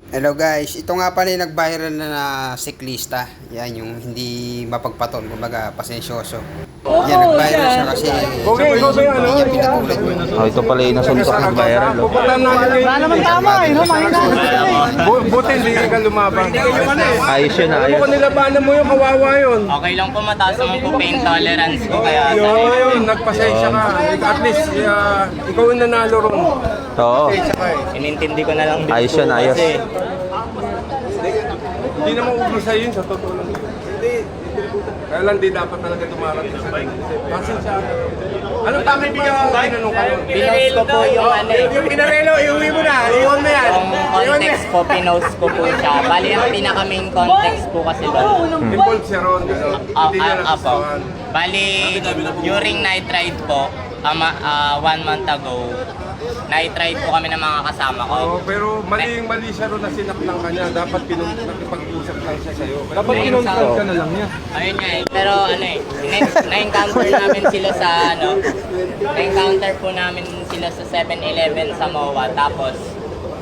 Hello guys, ito nga pala yung nag-viral na siklista. Yan yung hindi mapagpaton, kumbaga pasensyoso. Yan, nag-viral siya kasi hindi niya pinatulad yun. Oh, ito pala yung nasuntok ng viral. Oh. Wala naman tama eh, no? Mahina. Buti hindi ka lumabang. Ayos yun, ayos. Kung nilabanan mo yung kawawa yun. Okay lang po, mataas naman po pain tolerance ko kaya Yun, nagpasensya ka. At least, ikaw yung nanalo ron. Oo. Pasensya ka eh. inintindi ko na lang din Ayos po yan, ayos. kasi Hindi naman ubro sa'yo yun, sa totoo lang. Kaya lang di dapat talaga dumarating sa ganun. Pasensya ka. Anong bakit bigyan mo ginanong ka nun? pinost ko po yung ano eh. Yung pinarelo, iuwi mo na. Iwan mo yan. Yung context ko, pinost ko po siya. Bali, ang pinaka main context po kasi doon. Involved siya ron. Gano'n. Hindi niya Apo. nagustuhan. Bali, during night ride po, 1 month ago, night ride po kami ng mga kasama ko. Oo, pero mali siya ron na sinaklang ka niya. Dapat nakipag-usap lang siya sa'yo. Dapat kinonsult ka na lang niya. Ayun nga eh. Pero ano eh, na-encounter namin sila sa na-encounter po namin sila sa 7-Eleven sa MOA. Tapos,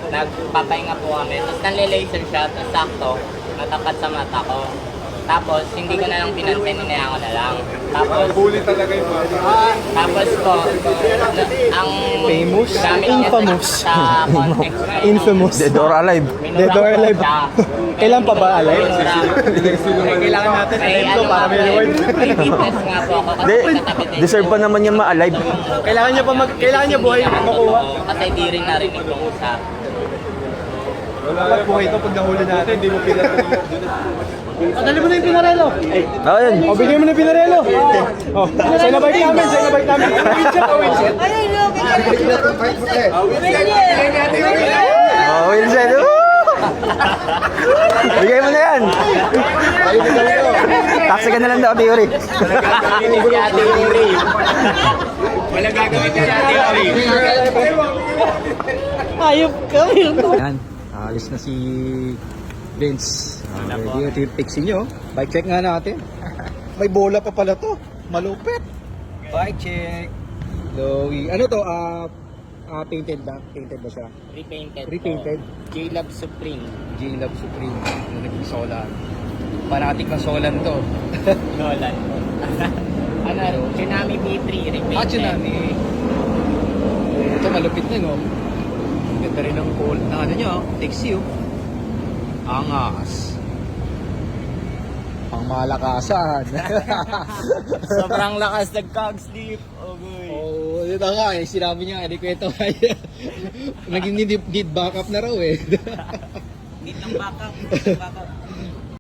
nagpapahinga po kami. Tapos nanle-laser siya. Tapos sakto, natapat sa mata ko. Tapos, hindi ko na lang pinansin, hinayaan ko na lang. Tapos, Bully talaga yung mga. tapos po, ang Famous? gamit niya Infamous. sa context na yun, Infamous. Dead or alive. minura Dead or ko alive. siya. Kailan pa ba alive? Minura. Kailangan natin May alive to ano para nga may po eh, reward. may witness nga po ako kasi Di, katabi din. deserve pa naman yan ma-alive. Kailangan niya pa kailangan niya buhay makuha. Kasi di rin narinig yung usap. Dapat buhay ito pag nahuli natin, hindi mo pinarelo. Dali mo na yung pinarelo. Oh, yun. O, bigyan mo na yung pinarelo. Oh, sa nabike namin, sa nabike namin. Oh, Wilson. Bigay mo na yan. Taxi ka na lang daw, Theory. Gagawin si Ate Uri. Wala gagawin si Ate Uri. Ayop ka, Yan, ayos na si Vince. Ito yung fixin nyo. Bike check nga natin. May bola pa pala to. Malupit. Bike check. Lowy. Ano to? Painted ba? Painted ba siya? Repainted. Repainted. J-Love Supreme. J-Love Supreme. Yung naging solan. Parating na solan to. Nolan. Ano, Tsunami B3 repainted. Tsunami. Ito malupit na no. Ganda rin ang cold na ano nyo. Taxi oh. Angas. Pang malakasan. Sobrang lakas nag-cog-sleep. Okay. Oo, yun na nga eh. Sinabi niya, hindi ko ito kaya. Naging need backup na raw eh. Need ng backup.